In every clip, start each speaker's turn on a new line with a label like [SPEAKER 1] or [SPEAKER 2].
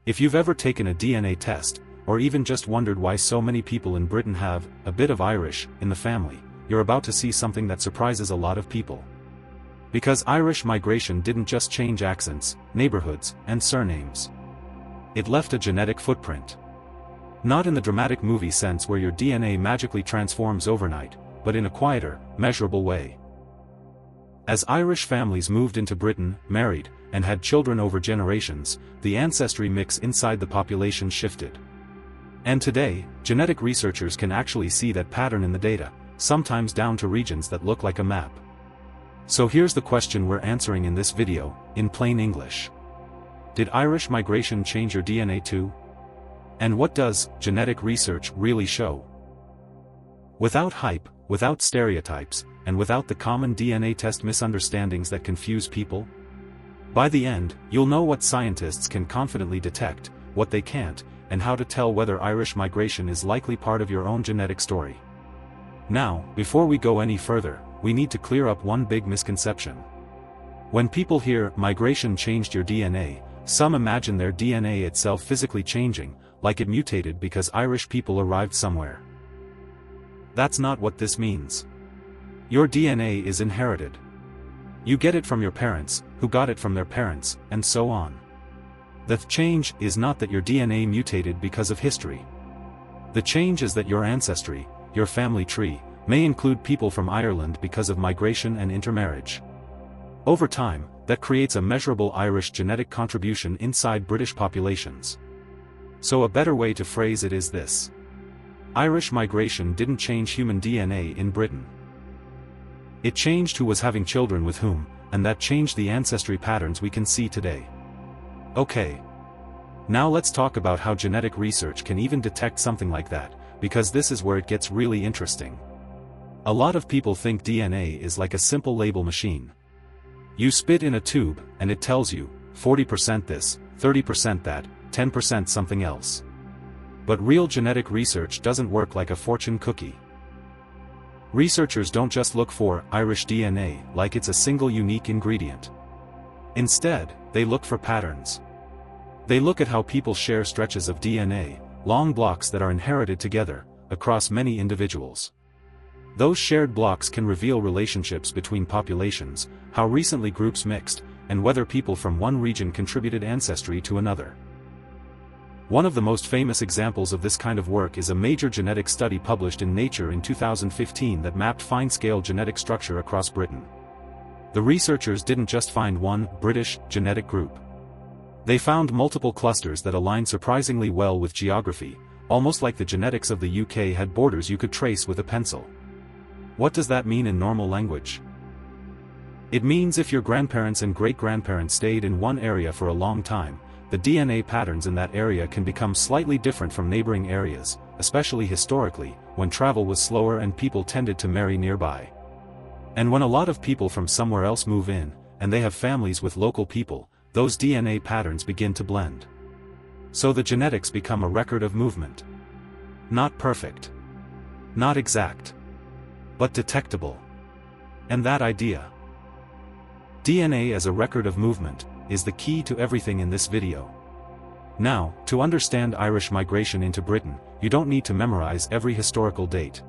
[SPEAKER 1] If you've ever taken a DNA test, or even just wondered why so many people in Britain have a bit of Irish in the family, you're about to see something that surprises a lot of people. Because Irish migration didn't just change accents, neighborhoods, and surnames. It left a genetic footprint. Not in the dramatic movie sense where your DNA magically transforms overnight, but in a quieter, measurable way. As Irish families moved into Britain, married, and had children over generations, the ancestry mix inside the population shifted. And today, genetic researchers can actually see that pattern in the data, sometimes down to regions that look like a map. So here's the question we're answering in this video, in plain English. Did Irish migration change your DNA too? And what does genetic research really show? Without hype, without stereotypes, and without the common DNA test misunderstandings that confuse people? By the end, you'll know what scientists can confidently detect, what they can't, and how to tell whether Irish migration is likely part of your own genetic story. Now, before we go any further, we need to clear up one big misconception. When people hear migration changed your DNA, some imagine their DNA itself physically changing, like it mutated because Irish people arrived somewhere. That's not what this means. Your DNA is inherited. You get it from your parents, who got it from their parents, and so on. The change is not that your DNA mutated because of history. The change is that your ancestry, your family tree, may include people from Ireland because of migration and intermarriage. Over time, that creates a measurable Irish genetic contribution inside British populations. So a better way to phrase it is this. Irish migration didn't change human DNA in Britain. It changed who was having children with whom, and that changed the ancestry patterns we can see today. Okay. Now let's talk about how genetic research can even detect something like that, because this is where it gets really interesting. A lot of people think DNA is like a simple label machine. You spit in a tube, and it tells you, 40% this, 30% that, 10% something else. But real genetic research doesn't work like a fortune cookie. Researchers don't just look for Irish DNA like it's a single unique ingredient. Instead, they look for patterns. They look at how people share stretches of DNA, long blocks that are inherited together, across many individuals. Those shared blocks can reveal relationships between populations, how recently groups mixed, and whether people from one region contributed ancestry to another. One of the most famous examples of this kind of work is a major genetic study published in Nature in 2015 that mapped fine-scale genetic structure across Britain. The researchers didn't just find one British genetic group. They found multiple clusters that aligned surprisingly well with geography, almost like the genetics of the UK had borders you could trace with a pencil. What does that mean in normal language? It means if your grandparents and great-grandparents stayed in one area for a long time, the DNA patterns in that area can become slightly different from neighboring areas, especially historically, when travel was slower and people tended to marry nearby. And when a lot of people from somewhere else move in, and they have families with local people, those DNA patterns begin to blend. So the genetics become a record of movement. Not perfect. Not exact. But detectable. And that idea, DNA as a record of movement, is the key to everything in this video. Now, to understand Irish migration into Britain, you don't need to memorize every historical date.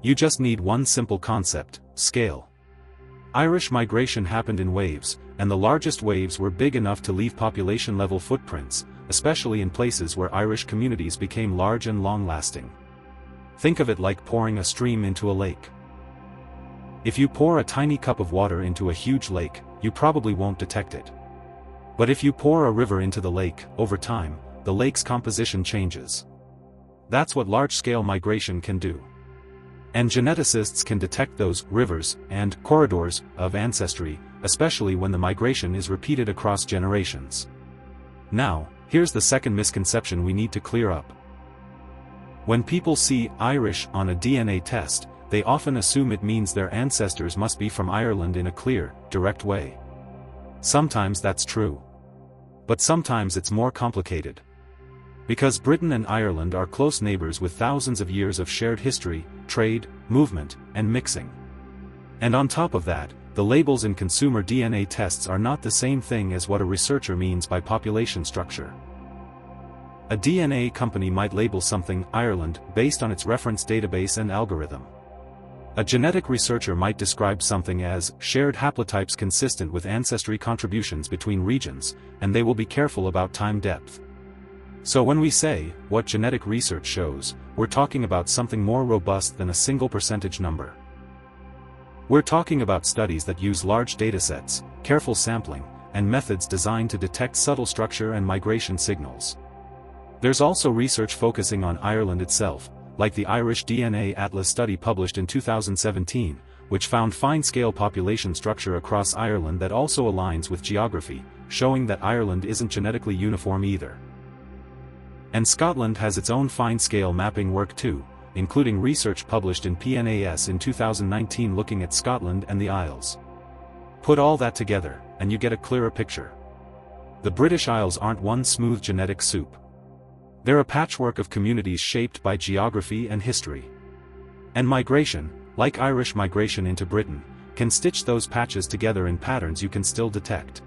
[SPEAKER 1] You just need one simple concept: scale. Irish migration happened in waves, and the largest waves were big enough to leave population-level footprints, especially in places where Irish communities became large and long-lasting. Think of it like pouring a stream into a lake. If you pour a tiny cup of water into a huge lake, you probably won't detect it. But if you pour a river into the lake, over time, the lake's composition changes. That's what large-scale migration can do. And geneticists can detect those rivers and corridors of ancestry, especially when the migration is repeated across generations. Now, here's the second misconception we need to clear up. When people see Irish on a DNA test, they often assume it means their ancestors must be from Ireland in a clear, direct way. Sometimes that's true. But sometimes it's more complicated. Because Britain and Ireland are close neighbors with thousands of years of shared history, trade, movement, and mixing. And on top of that, the labels in consumer DNA tests are not the same thing as what a researcher means by population structure. A DNA company might label something Ireland based on its reference database and algorithm. A genetic researcher might describe something as shared haplotypes consistent with ancestry contributions between regions, and they will be careful about time depth. So when we say, what genetic research shows, we're talking about something more robust than a single percentage number. We're talking about studies that use large datasets, careful sampling, and methods designed to detect subtle structure and migration signals. There's also research focusing on Ireland itself, like the Irish DNA Atlas study published in 2017, which found fine-scale population structure across Ireland that also aligns with geography, showing that Ireland isn't genetically uniform either. And Scotland has its own fine-scale mapping work too, including research published in PNAS in 2019 looking at Scotland and the Isles. Put all that together, and you get a clearer picture. The British Isles aren't one smooth genetic soup. They're a patchwork of communities shaped by geography and history. And migration, like Irish migration into Britain, can stitch those patches together in patterns you can still detect.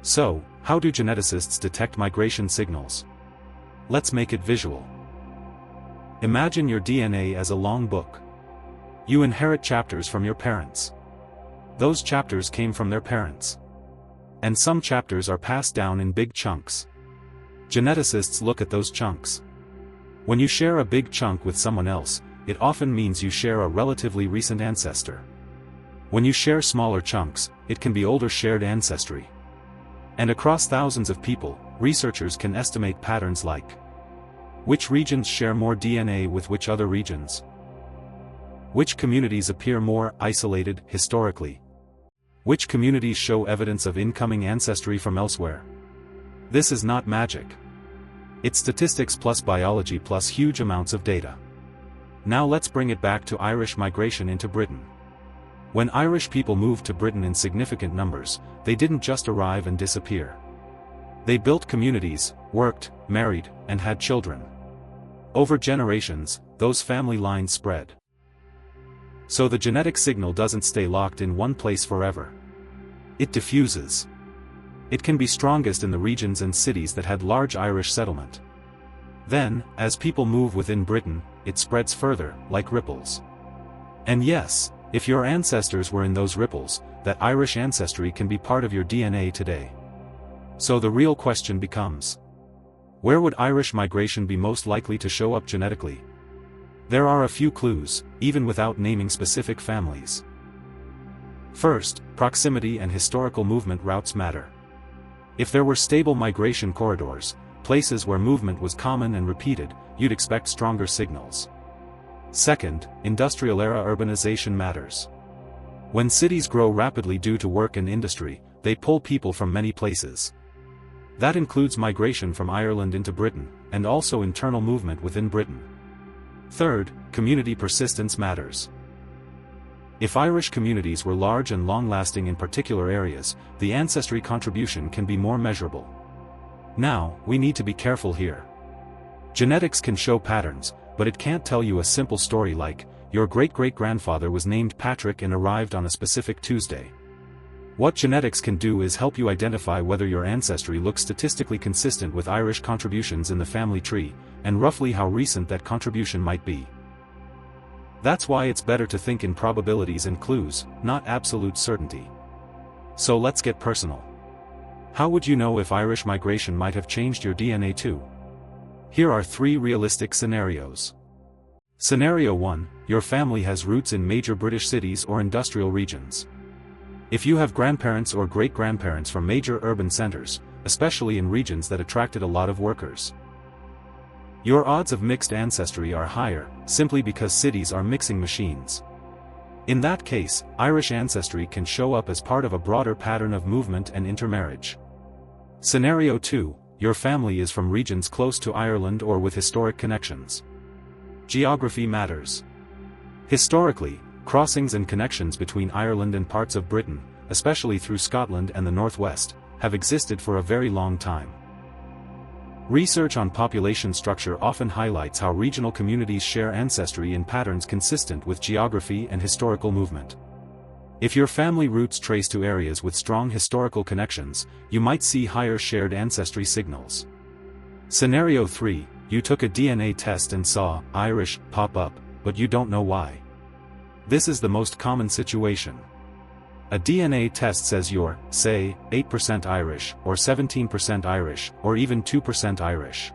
[SPEAKER 1] So, how do geneticists detect migration signals? Let's make it visual. Imagine your DNA as a long book. You inherit chapters from your parents. Those chapters came from their parents. And some chapters are passed down in big chunks. Geneticists look at those chunks. When you share a big chunk with someone else, it often means you share a relatively recent ancestor. When you share smaller chunks, it can be older shared ancestry. And across thousands of people, researchers can estimate patterns like which regions share more DNA with which other regions? Which communities appear more isolated historically? Which communities show evidence of incoming ancestry from elsewhere? This is not magic. It's statistics plus biology plus huge amounts of data. Now let's bring it back to Irish migration into Britain. When Irish people moved to Britain in significant numbers, they didn't just arrive and disappear. They built communities, worked, married, and had children. Over generations, those family lines spread. So the genetic signal doesn't stay locked in one place forever. It diffuses. It can be strongest in the regions and cities that had large Irish settlement. Then, as people move within Britain, it spreads further, like ripples. And yes, if your ancestors were in those ripples, that Irish ancestry can be part of your DNA today. So the real question becomes, where would Irish migration be most likely to show up genetically? There are a few clues, even without naming specific families. First, proximity and historical movement routes matter. If there were stable migration corridors, places where movement was common and repeated, you'd expect stronger signals. Second, industrial-era urbanization matters. When cities grow rapidly due to work and industry, they pull people from many places. That includes migration from Ireland into Britain, and also internal movement within Britain. Third, community persistence matters. If Irish communities were large and long-lasting in particular areas, the ancestry contribution can be more measurable. Now, we need to be careful here. Genetics can show patterns, but it can't tell you a simple story like, your great-great-grandfather was named Patrick and arrived on a specific Tuesday. What genetics can do is help you identify whether your ancestry looks statistically consistent with Irish contributions in the family tree, and roughly how recent that contribution might be. That's why it's better to think in probabilities and clues, not absolute certainty. So let's get personal. How would you know if Irish migration might have changed your DNA too? Here are 3 realistic scenarios. Scenario 1, your family has roots in major British cities or industrial regions. If you have grandparents or great-grandparents from major urban centers, especially in regions that attracted a lot of workers, your odds of mixed ancestry are higher, simply because cities are mixing machines. In that case, Irish ancestry can show up as part of a broader pattern of movement and intermarriage. Scenario 2, your family is from regions close to Ireland or with historic connections. Geography matters. Historically, crossings and connections between Ireland and parts of Britain, especially through Scotland and the Northwest, have existed for a very long time. Research on population structure often highlights how regional communities share ancestry in patterns consistent with geography and historical movement. If your family roots trace to areas with strong historical connections, you might see higher shared ancestry signals. Scenario 3, you took a DNA test and saw Irish pop up, but you don't know why. This is the most common situation. A DNA test says you're, say, 8% Irish, or 17% Irish, or even 2% Irish.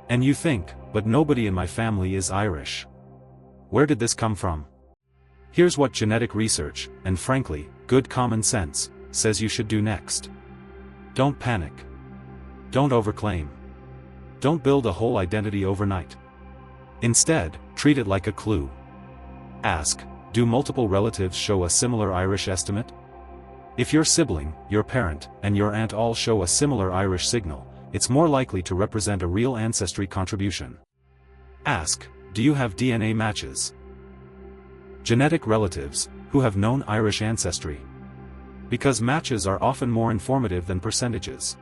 [SPEAKER 1] And you think, but nobody in my family is Irish. Where did this come from? Here's what genetic research, and frankly, good common sense, says you should do next. Don't panic. Don't overclaim. Don't build a whole identity overnight. Instead, treat it like a clue. Ask, do multiple relatives show a similar Irish estimate? If your sibling, your parent, and your aunt all show a similar Irish signal, it's more likely to represent a real ancestry contribution. Ask, do you have DNA matches? Genetic relatives, who have known Irish ancestry. Because matches are often more informative than percentages.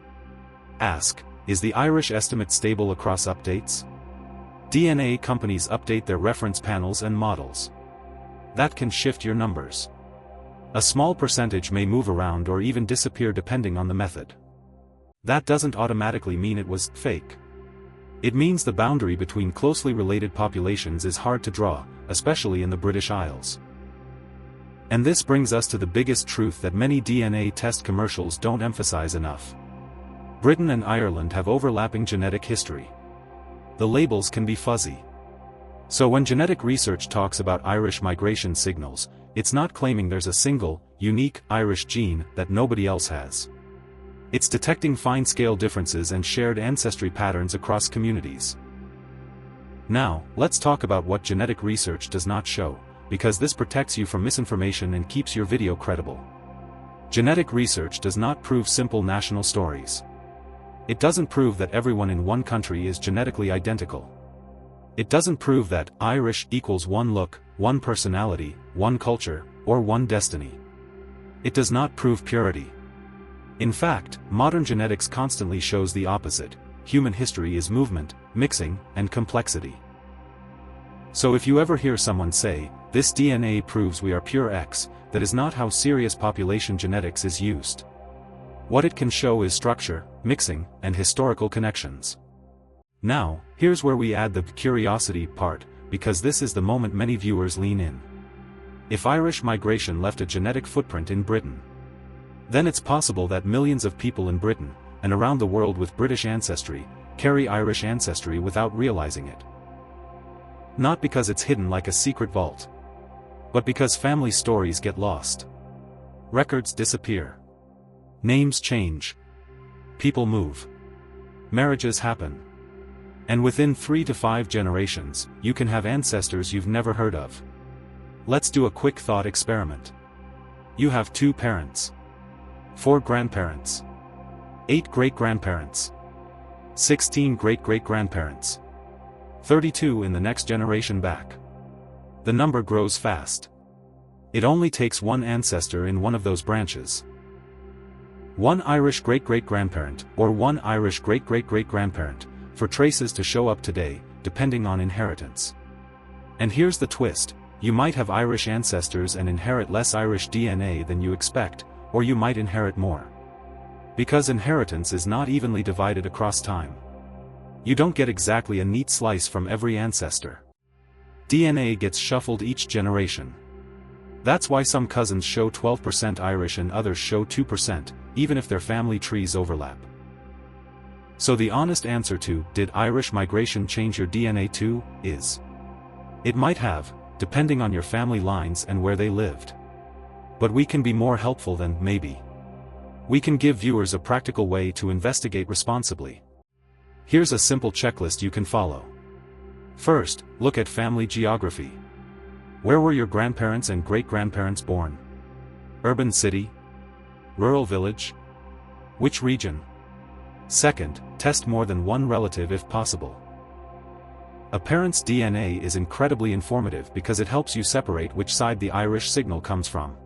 [SPEAKER 1] Ask, is the Irish estimate stable across updates? DNA companies update their reference panels and models. That can shift your numbers. A small percentage may move around or even disappear depending on the method. That doesn't automatically mean it was fake. It means the boundary between closely related populations is hard to draw, especially in the British Isles. And this brings us to the biggest truth that many DNA test commercials don't emphasize enough. Britain and Ireland have overlapping genetic history. The labels can be fuzzy. So when genetic research talks about Irish migration signals, it's not claiming there's a single, unique Irish gene that nobody else has. It's detecting fine-scale differences and shared ancestry patterns across communities. Now, let's talk about what genetic research does not show, because this protects you from misinformation and keeps your video credible. Genetic research does not prove simple national stories. It doesn't prove that everyone in one country is genetically identical. It doesn't prove that Irish equals one look, one personality, one culture, or one destiny. It does not prove purity. In fact, modern genetics constantly shows the opposite. Human history is movement, mixing, and complexity. So if you ever hear someone say, this DNA proves we are pure X, that is not how serious population genetics is used. What it can show is structure, mixing, and historical connections. Now, here's where we add the curiosity part, because this is the moment many viewers lean in. If Irish migration left a genetic footprint in Britain, then it's possible that millions of people in Britain, and around the world with British ancestry, carry Irish ancestry without realizing it. Not because it's hidden like a secret vault, but because family stories get lost. Records disappear. Names change. People move. Marriages happen. And within 3 to 5 generations, you can have ancestors you've never heard of. Let's do a quick thought experiment. You have 2 parents, 4 grandparents, 8 great-grandparents, 16 great-great-grandparents, 32 in the next generation back. The number grows fast. It only takes one ancestor in one of those branches. One Irish great-great-grandparent, or one Irish great-great-great-grandparent, for traces to show up today, depending on inheritance. And here's the twist, you might have Irish ancestors and inherit less Irish DNA than you expect, or you might inherit more. Because inheritance is not evenly divided across time. You don't get exactly a neat slice from every ancestor. DNA gets shuffled each generation. That's why some cousins show 12% Irish and others show 2%, even if their family trees overlap. So the honest answer to, did Irish migration change your DNA too, is, it might have, depending on your family lines and where they lived. But we can be more helpful than maybe. We can give viewers a practical way to investigate responsibly. Here's a simple checklist you can follow. First, look at family geography. Where were your grandparents and great-grandparents born? Urban city? Rural village? Which region? Second, test more than one relative if possible. A parent's DNA is incredibly informative because it helps you separate which side the Irish signal comes from.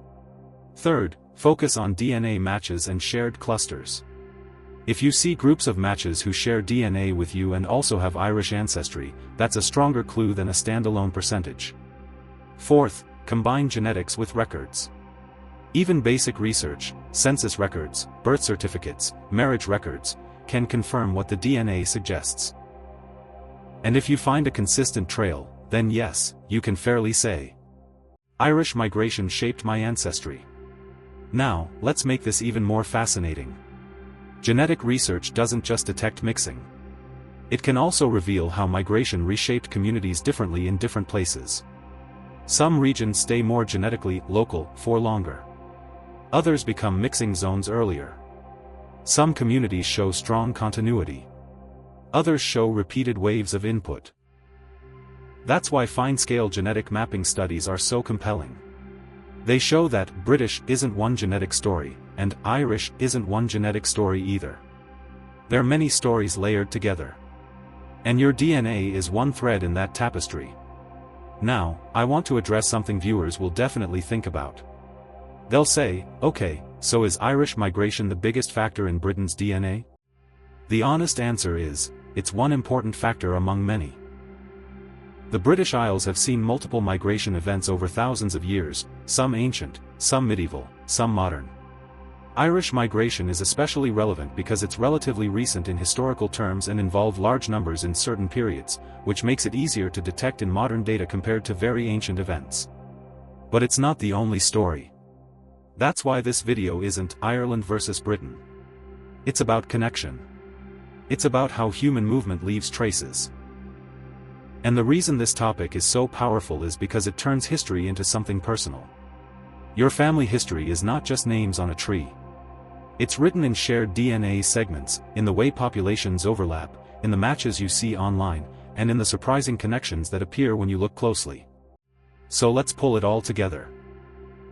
[SPEAKER 1] Third, focus on DNA matches and shared clusters. If you see groups of matches who share DNA with you and also have Irish ancestry, that's a stronger clue than a standalone percentage. Fourth, combine genetics with records. Even basic research, census records, birth certificates, marriage records, can confirm what the DNA suggests. And if you find a consistent trail, then yes, you can fairly say, Irish migration shaped my ancestry. Now, let's make this even more fascinating. Genetic research doesn't just detect mixing. It can also reveal how migration reshaped communities differently in different places. Some regions stay more genetically local for longer. Others become mixing zones earlier. Some communities show strong continuity. Others show repeated waves of input. That's why fine-scale genetic mapping studies are so compelling. They show that British isn't one genetic story, and Irish isn't one genetic story either. They're many stories layered together. And your DNA is one thread in that tapestry. Now, I want to address something viewers will definitely think about. They'll say, okay, so is Irish migration the biggest factor in Britain's DNA? The honest answer is, it's one important factor among many. The British Isles have seen multiple migration events over thousands of years, some ancient, some medieval, some modern. Irish migration is especially relevant because it's relatively recent in historical terms and involved large numbers in certain periods, which makes it easier to detect in modern data compared to very ancient events. But it's not the only story. That's why this video isn't Ireland versus Britain. It's about connection. It's about how human movement leaves traces. And the reason this topic is so powerful is because it turns history into something personal. Your family history is not just names on a tree. It's written in shared DNA segments, in the way populations overlap, in the matches you see online, and in the surprising connections that appear when you look closely. So let's pull it all together.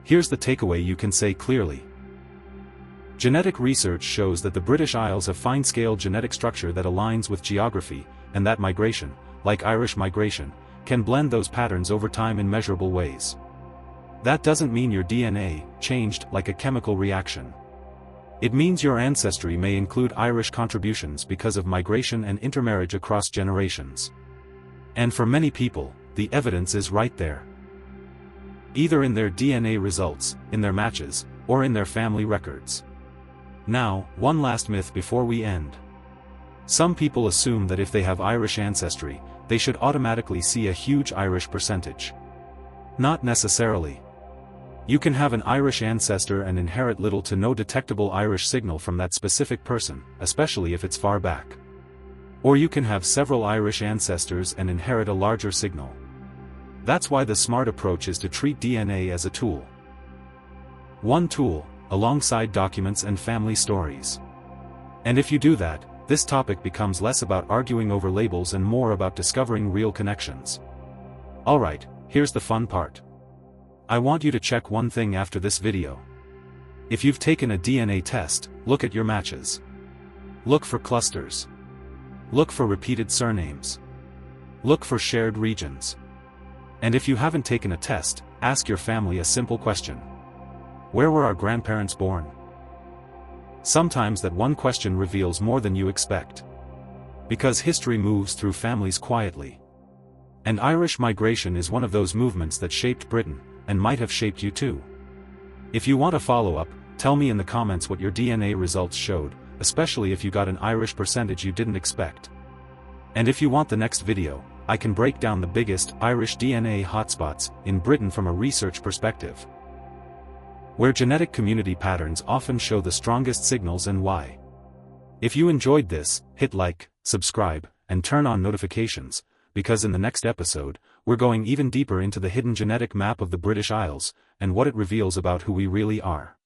[SPEAKER 1] Here's the takeaway you can say clearly. Genetic research shows that the British Isles have fine-scale genetic structure that aligns with geography, and that migration, like Irish migration, can blend those patterns over time in measurable ways. That doesn't mean your DNA changed like a chemical reaction. It means your ancestry may include Irish contributions because of migration and intermarriage across generations. And for many people, the evidence is right there. Either in their DNA results, in their matches, or in their family records. Now, one last myth before we end. Some people assume that if they have Irish ancestry, they should automatically see a huge Irish percentage. Not necessarily. You can have an Irish ancestor and inherit little to no detectable Irish signal from that specific person, especially if it's far back. Or you can have several Irish ancestors and inherit a larger signal. That's why the smart approach is to treat DNA as a tool. One tool, alongside documents and family stories. And if you do that, this topic becomes less about arguing over labels and more about discovering real connections. Alright, here's the fun part. I want you to check one thing after this video. If you've taken a DNA test, look at your matches. Look for clusters. Look for repeated surnames. Look for shared regions. And if you haven't taken a test, ask your family a simple question. Where were our grandparents born? Sometimes that one question reveals more than you expect. Because history moves through families quietly. And Irish migration is one of those movements that shaped Britain, and might have shaped you too. If you want a follow-up, tell me in the comments what your DNA results showed, especially if you got an Irish percentage you didn't expect. And if you want the next video, I can break down the biggest Irish DNA hotspots in Britain from a research perspective. Where genetic community patterns often show the strongest signals and why. If you enjoyed this, hit like, subscribe, and turn on notifications, because in the next episode, we're going even deeper into the hidden genetic map of the British Isles, and what it reveals about who we really are.